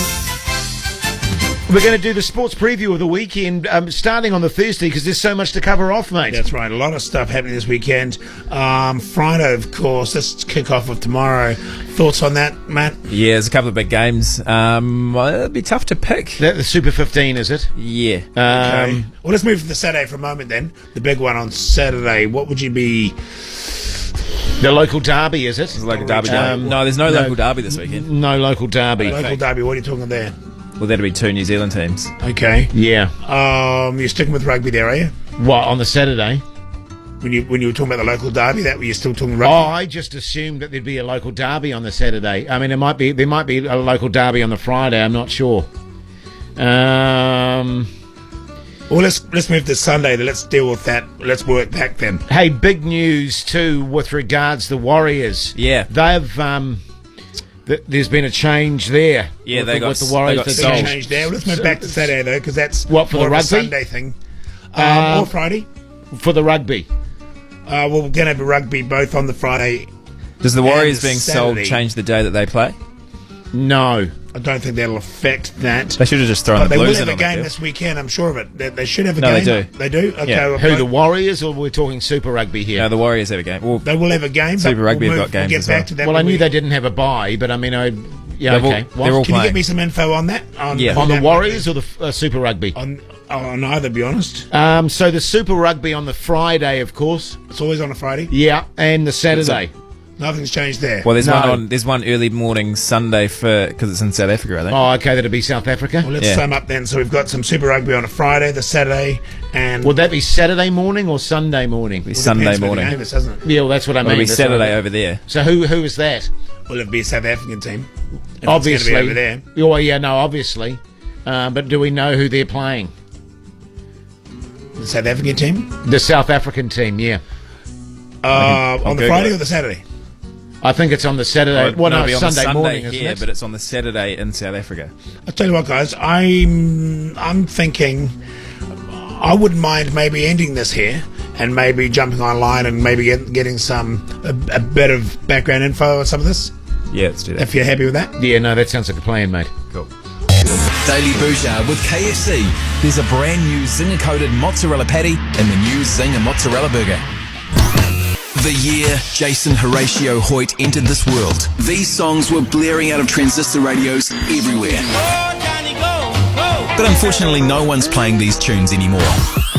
We're going to do the sports preview of the weekend starting on the Thursday because there's so much to cover off, mate. That's right. A lot of stuff happening this weekend. Friday, of course. Let's kick off with tomorrow. Thoughts on that, Matt? Yeah, there's a couple of big games. It'd be tough to pick. The Super 15, is it? Yeah. Okay. Well, let's move to the Saturday for a moment then. The big one on Saturday. What would you be... The local derby, is it? There's a local derby. No, there's no local derby this weekend. No local derby. Local derby, what are you talking there? Well, that'll be two New Zealand teams. Okay. Yeah. You're sticking with rugby there, are you? What, on the Saturday? When you were talking about the local derby, that were you still talking rugby? Oh, I just assumed that there'd be a local derby on the Saturday. I mean, there might be a local derby on the Friday. I'm not sure. Well, let's move to Sunday. Let's deal with that. Let's work back then. Hey, big news too with regards to the Warriors. Yeah, they've there's been a change there. Yeah, with the Warriors. There's a change there. Let's move back to Saturday though, because that's what for the rugby Sunday thing. Or Friday for the rugby. Well, we're going to have a rugby both on the Friday. Does the Warriors being Saturday. sold change the day that they play? No. I don't think that'll affect that. They should have just thrown But the they will Blues have in a on that game deal. this weekend, I'm sure of it. They should have a No, game. they do. They do? Okay. Yeah. well, Who, the Warriors, or we're talking Super Rugby here? No, the Warriors have a game. Well, They will have a game. Super but Rugby have we'll got games We'll as get well. back to that. Well, I when knew we- they didn't have a bye, but I mean, They're all- okay. they're all Can you playing. get me some info on that? Yeah. On the that- Warriors or the Super Rugby? On either, be honest. So the Super Rugby on the Friday, of course. It's always on a Friday. Yeah, and the Saturday. Nothing's changed there. Well, there's No. one on. There's one early morning Sunday because it's in South Africa, I think. Oh, okay, that'll be South Africa. Well, let's Yeah. sum up then. So we've got some Super Rugby on a Friday, the Saturday, and Would that be Saturday morning or Sunday morning? It's Sunday depends where the morning. game is, doesn't it? Yeah, well, that's what I It'll mean. be That's what I Saturday mean. over there. So who is that? Will it be a South African team? If Obviously. it's going to be over there. Oh, yeah, no, obviously. But do we know who they're playing? The South African team? The South African team, yeah. On the Google Friday it. or the Saturday? I think it's on the Saturday. Well, no, it'll be it's on the Sunday morning, isn't here, it? but it's on the Saturday in South Africa. I'll tell you what, guys. I'm thinking I wouldn't mind maybe ending this here and maybe jumping online and maybe getting a bit of background info on some of this. Yeah, let's do that. If you're happy with that. Yeah, no, that sounds like a plan, mate. Cool. Daily Bhuja with KFC. There's a brand new zinger-coated mozzarella patty in the new Zinger Mozzarella Burger. The year Jason Horatio Hoyt entered this world, these songs were blaring out of transistor radios everywhere. But unfortunately, no one's playing these tunes anymore.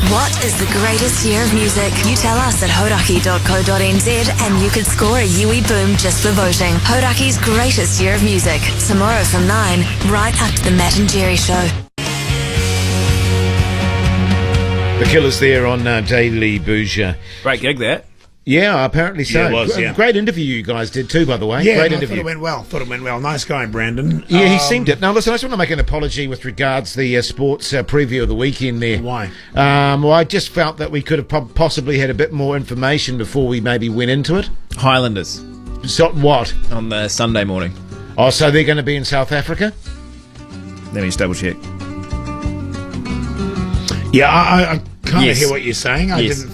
What is the greatest year of music? You tell us at hodaki.co.nz and you could score a Yui Boom just for voting. Hodaki's greatest year of music. Tomorrow from 9, right up to the Matt and Jerry show. The Killers there on Daily Bhuja. Great gig there. Yeah, apparently so. Yeah, it was, yeah. Great interview you guys did too, by the way. Yeah, Great I interview. thought it went well. Nice guy, Brandon. Yeah, he seemed it. Now, listen, I just want to make an apology with regards to the sports preview of the weekend there. Why? Well, I just felt that we could have possibly had a bit more information before we maybe went into it. Highlanders So, what? on the Sunday morning. Oh, so they're going to be in South Africa? Let me just double check. Yeah, I kind of Yes. hear what you're saying. I Yes.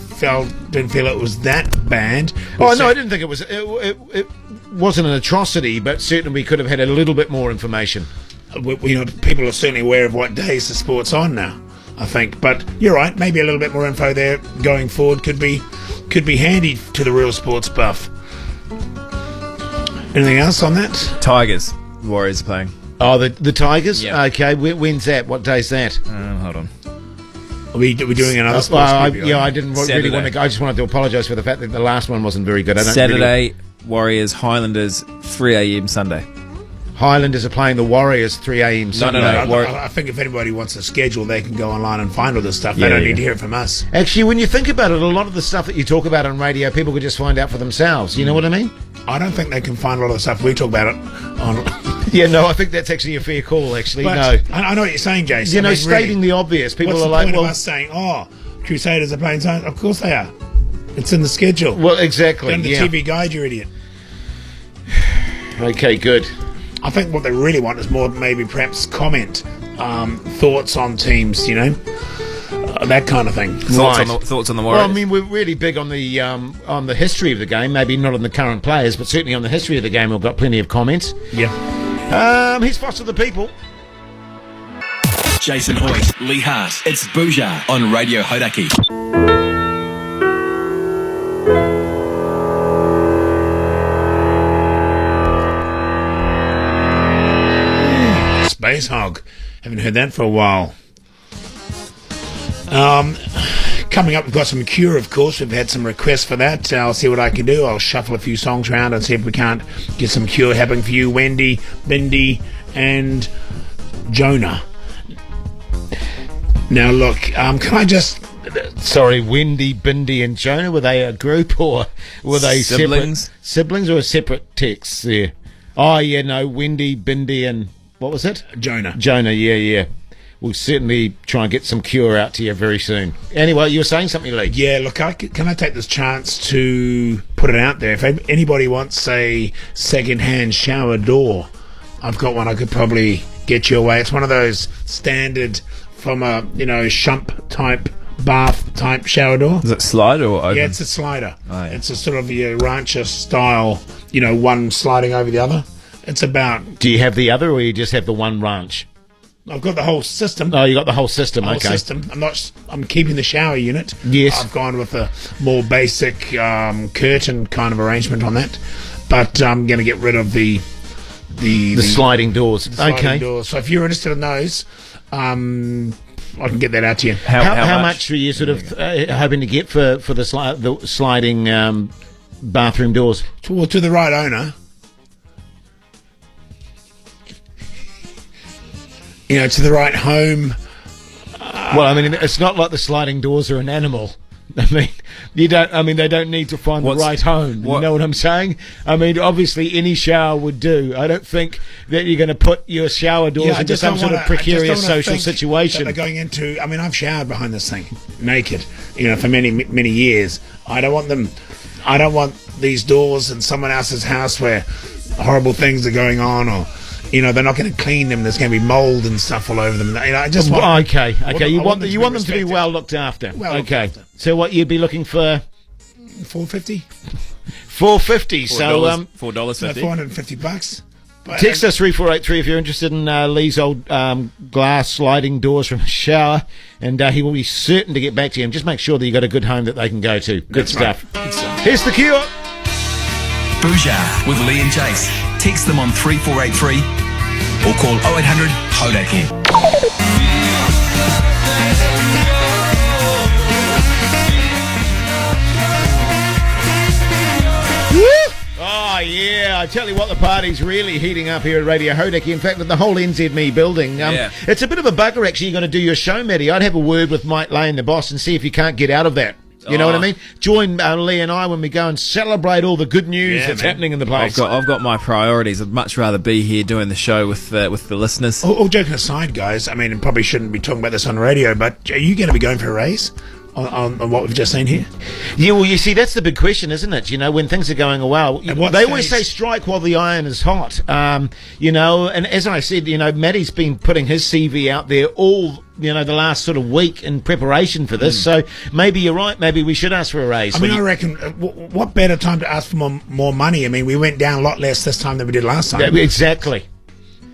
didn't feel it was that bad. Oh, no, I didn't think it was. It wasn't an atrocity, but certainly we could have had a little bit more information. People are certainly aware of what days the sport's on now, I think. But you're right. Maybe a little bit more info there going forward could be handy to the real sports buff. Anything else on that? Tigers. The Warriors are playing. Oh, the Tigers? Yeah. Okay, when's that? What day's that? Hold on. Are we doing another sports Well, preview? I didn't really Saturday. want to go. I just wanted to apologise for the fact that the last one wasn't very good. I don't Saturday, Warriors, Highlanders, 3 a.m. Sunday. Highlanders are playing the Warriors 3 a.m. Sunday. no. I think if anybody wants a schedule, they can go online and find all this stuff. Yeah, They don't yeah. need to hear it from us. Actually, when you think about it, a lot of the stuff that you talk about on radio, people could just find out for themselves. You know what I mean? I don't think they can find a lot of the stuff we talk about it on. Yeah, no, I think that's actually a fair call, actually. But No. I know what you're saying, Jason. You know, I mean, stating really, the obvious. People what's are the like, point well, of us saying, Crusaders are playing time? Of course they are. It's in the schedule. well, exactly. Go to the Yeah. TV guide, you idiot. Okay, good. I think what they really want is more maybe perhaps comment, thoughts on teams, that kind of thing. Thoughts Right. on the Well, Warriors. I mean, we're really big on the history of the game. Maybe not on the current players, but certainly on the history of the game. We've got plenty of comments. Yeah. He's Foster the People. Jason Hoyt, Lee Hart. It's Bhuja on Radio Hodaki. Space Hog. Haven't heard that for a while. Coming up, we've got some Cure, of course. We've had some requests for that. I'll see what I can do. I'll shuffle a few songs around and see if we can't get some Cure happening for you. Wendy, Bindi, and Jonah. Now, look, can I just... Sorry, Wendy, Bindi, and Jonah. Were they a group or were they Siblings? separate siblings or separate texts there? Oh yeah, no, Wendy, Bindi, and what was it? Jonah. Jonah. Yeah. We'll certainly try and get some Cure out to you very soon. Anyway, you were saying something, Lee. Yeah, look, can I take this chance to put it out there? If anybody wants a second-hand shower door, I've got one I could probably get you away. It's one of those standard from a, shump-type, bath-type shower door. Is it slide or open? Yeah, it's a slider. Oh, yeah. It's a sort of rancher style, one sliding over the other. It's about... Do you have the other, or you just have the one ranch? I've got the whole system. Oh, you got the whole system. Whole Okay. system. I'm keeping the shower unit. Yes. I've gone with a more basic curtain kind of arrangement on that, but I'm going to get rid of the sliding doors. sliding Okay. doors. So if you're interested in those, I can get that out to you. How much are you sort of hoping to get for the sliding bathroom doors? Well, to the right owner. You know, to the right home. Well, I mean, it's not like the sliding doors are an animal. I mean, they don't need to find the right home. You know what I'm saying? I mean, obviously, any shower would do. I don't think that you're going to put your shower doors into some sort of precarious social situation. They're going into. I mean, I've showered behind this thing naked, you know, for many, many years. I don't want them. I don't want these doors in someone else's house where horrible things are going on, or, you know, they're not going to clean them. There's going to be mold and stuff all over them. You know, I just want. Okay. You want them to be well looked after. So what you'd be looking for? $450. $450. So $4.50. $450. Text us 3483 if you're interested in Lee's old glass sliding doors from a shower, and he will be certain to get back to you. And just make sure that you got a good home that they can go to. Good stuff. Here's the cure. Bhuja with Lee and Jace. Text them on 3483 or call 0800 Hodaki. Oh, yeah. I tell you what, the party's really heating up here at Radio Hodaki. In fact, with the whole NZME building. It's a bit of a bugger, actually. You're going to do your show, Matty. I'd have a word with Mike Lane, the boss, and see if you can't get out of that. You know what I mean? Join Lee and I when we go and celebrate all the good news that's happening in the place. I've got my priorities. I'd much rather be here doing the show with the listeners. All joking aside, guys, I mean, I probably shouldn't be talking about this on radio, but are you going to be going for a raise on what we've just seen here? Yeah, well, you see, that's the big question, isn't it? You know, when things are going well, they always say strike while the iron is hot. You know, and as I said, you know, Matty's been putting his CV out there all, you know, the last sort of week in preparation for this. So maybe you're right. Maybe we should ask for a raise. I mean, I reckon, what better time to ask for more money? I mean, we went down a lot less this time than we did last time. Yeah, exactly.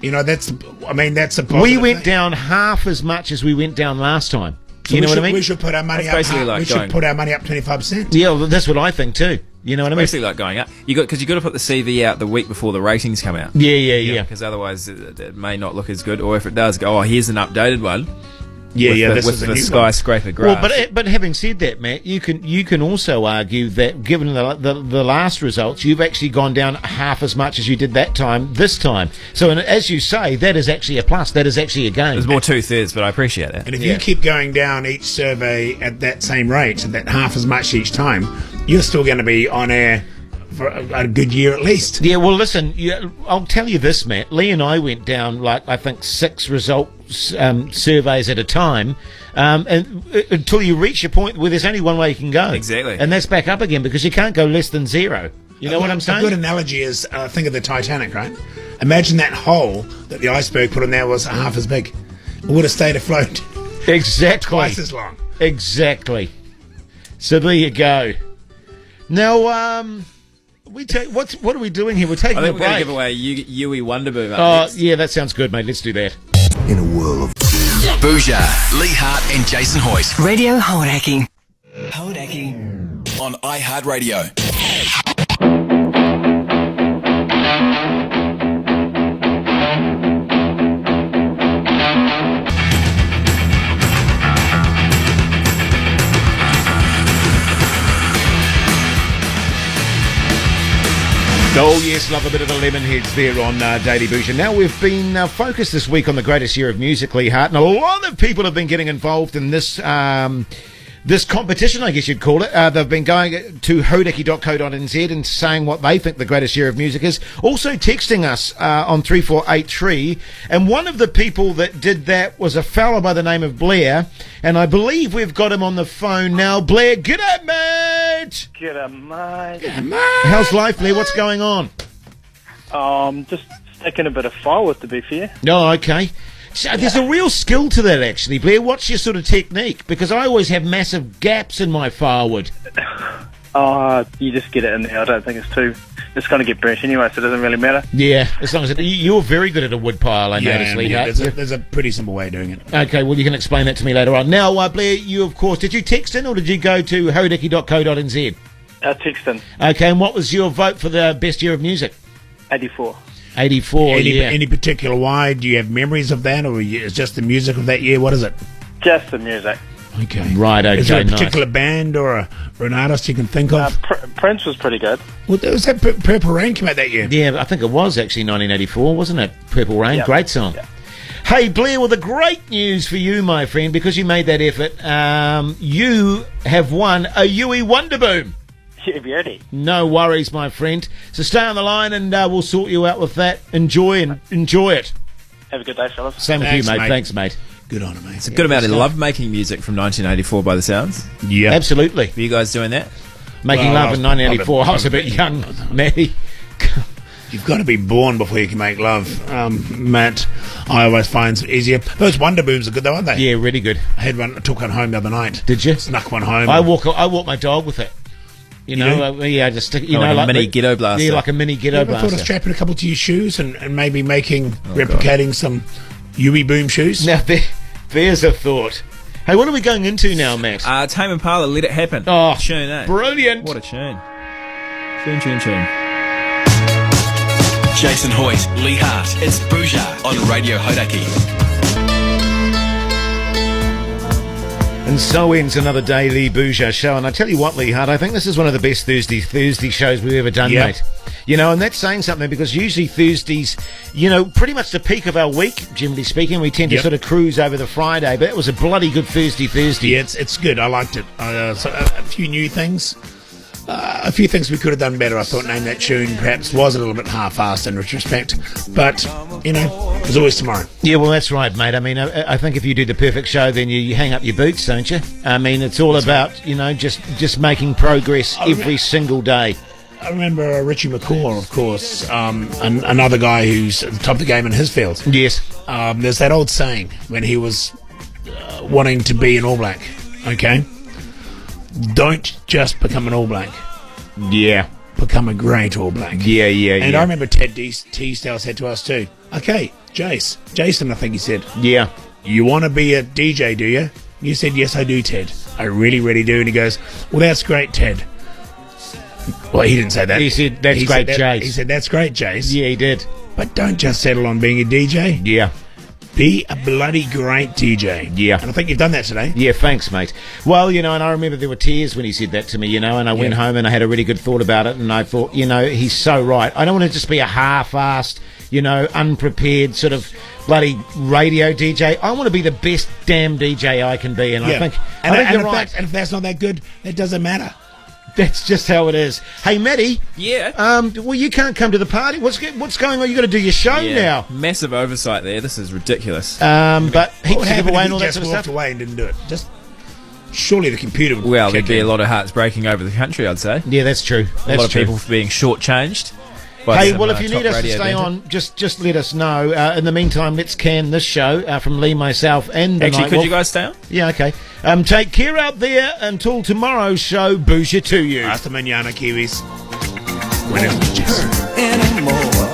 You know, that's a positive We went thing. down half as much as we went down last time. So you know what I mean? We should put our money up. We should put our money up 25%. Yeah, well, that's what I think too. You know what I mean? Basically like going up. Because you got to put the CV out the week before the ratings come out. Yeah. Because otherwise it may not look as good. Or if it does, go, here's an updated one. With the skyscraper graph. Well, but having said that, Matt, you can also argue that given the last results, you've actually gone down half as much as you did that time this time. So, and as you say, that is actually a plus. That is actually a gain. There's more 2/3, but I appreciate that. And if you keep going down each survey at that same rate, at that half as much each time, you're still going to be on air for a good year at least. Yeah, well, listen, I'll tell you this, Matt. Lee and I went down, I think 6 results surveys at a time, and until you reach a point where there's only one way you can go. Exactly. And that's back up again, because you can't go less than 0. You know what I'm saying? A good analogy is, think of the Titanic, right? Imagine that hole that the iceberg put in there was half as big. It would have stayed afloat. Exactly. Twice as long. Exactly. So there you go. Now, what are we doing here? We're taking a break. I think we're going to give away a Yui Wonderboom Oh, next. yeah, that sounds good, mate. Let's do that. In a world of Bhuja, Lee Hart and Jason Hoyt Radio Hodaki. on iHeartRadio. Oh, yes, love a bit of the Lemonheads there on Daily Bhuja. Now, we've been focused this week on the greatest year of music, Lee Hart, and a lot of people have been getting involved in this this competition, I guess you'd call it. They've been going to hodaki.co.nz and saying what they think the greatest year of music is. Also texting us on 3483. And one of the people that did that was a fella by the name of Blair. And I believe we've got him on the phone now. Blair, g'day, mate! G'day, mate. G'day, mate. How's life, Blair? What's going on? Just sticking a bit of firewood, to be fair. Oh, okay. So there's a real skill to that, actually, Blair. What's your sort of technique? Because I always have massive gaps in my firewood. You just get it in there. I don't think it's it's going to get burnt anyway, so it doesn't really matter. Yeah, as long as you're very good at a wood pile, I noticed, Lee. There's a pretty simple way of doing it. Okay, well, you can explain that to me later on. Now, Blair, you, of course, did you text in or did you go to hodaki.co.nz? Text in. Okay, and what was your vote for the best year of music? 84. 84, Any particular why? Do you have memories of that, or is just the music of that year? What is it? Just the music. Okay. Right, okay, Is there a nice. particular band or an artist you can think of? Prince was pretty good. Well, was that Purple Rain came out that year? Yeah, I think it was actually 1984, wasn't it? Purple Rain, Yep. great song. Yep. Hey, Blair, well, the great news for you, my friend, because you made that effort, you have won a Yui Wonderboom. Yeah, beauty. No worries, my friend. So stay on the line and we'll sort you out with that. Enjoy it. Have a good day, fellas. Same with you, mate. Thanks, mate. Good on it, mate. It's a good amount of love making music from 1984 by the sounds. Yeah. Absolutely. Were you guys doing that? Making love in 1984. I was a bit young, Matty. You've got to be born before you can make love, Matt. I always find it easier. Those Wonder Booms are good, though, aren't they? Yeah, really good. I had one. I took one home the other night. Did you? Snuck one home. I walk my dog with it. You know, just stick. You know, like a mini ghetto blaster. Yeah, like a mini ghetto I blaster. thought of strapping a couple to your shoes and maybe replicating some Yui Boom shoes. Now there's a thought. Hey, what are we going into now, Matt? Tame Impala, Let It Happen. Oh, tune, eh? Brilliant! What a tune. Tune. Jason Hoyt, Lee Hart. It's Bhuja on Radio Hodaki. And so ends another daily Bhuja show. And I tell you what, Lee Hart, I think this is one of the best Thursday shows we've ever done, mate. You know, and that's saying something because usually Thursdays, pretty much the peak of our week, generally speaking, we tend to sort of cruise over the Friday. But it was a bloody good Thursday. Yeah, it's good. I liked it. So a few new things. A few things we could have done better. I thought Name That Tune perhaps was a little bit half-assed in retrospect. But, there's always tomorrow. Yeah, well, that's right, mate. I mean, I think if you do the perfect show, then you hang up your boots, don't you? I mean, it's all about, just making progress every single day. I remember Richie McCaw, of course, another guy who's at the top of the game in his field. Yes. There's that old saying when he was wanting to be an All Black, okay? Don't just become an All Black. Yeah. Become a great All Black. Yeah. And I remember Ted Teasdale said to us too, okay, Jason, I think he said. Yeah. You want to be a DJ, do you? You said, yes, I do, Ted. I really, really do. And he goes, well, that's great, Ted. Well, he didn't say that. He said, that's great, Jace. He said, that's great, Jace. Yeah, he did. But don't just settle on being a DJ. Yeah. Be a bloody great DJ. Yeah. And I think you've done that today. Yeah, thanks, mate. Well, and I remember there were tears when he said that to me, and I went home and I had a really good thought about it, and I thought, he's so right. I don't want to just be a half-assed, unprepared sort of bloody radio DJ. I want to be the best damn DJ I can be, and I think you're right. And if that's not that good, it doesn't matter. That's just how it is. Hey, Matty. Yeah. Well, you can't come to the party. What's going on? You got to do your show now. Massive oversight there. This is ridiculous. But heaps What to give happened away if and all he that just sort of walked stuff. away and didn't do it? Just surely the computer would Well, kick there'd be in. a lot of hearts breaking over the country, I'd say. Yeah, that's true. A lot of people being shortchanged. Hey, well, if you need us to stay on, just let us know. In the meantime, let's can this show from Lee, myself, and the Actually, Night could Wolf. you guys stay on? Yeah, okay. Take care out there until tomorrow's show. Bhuja to you. Hasta mañana, Kiwis. Buenas noches. Anymore.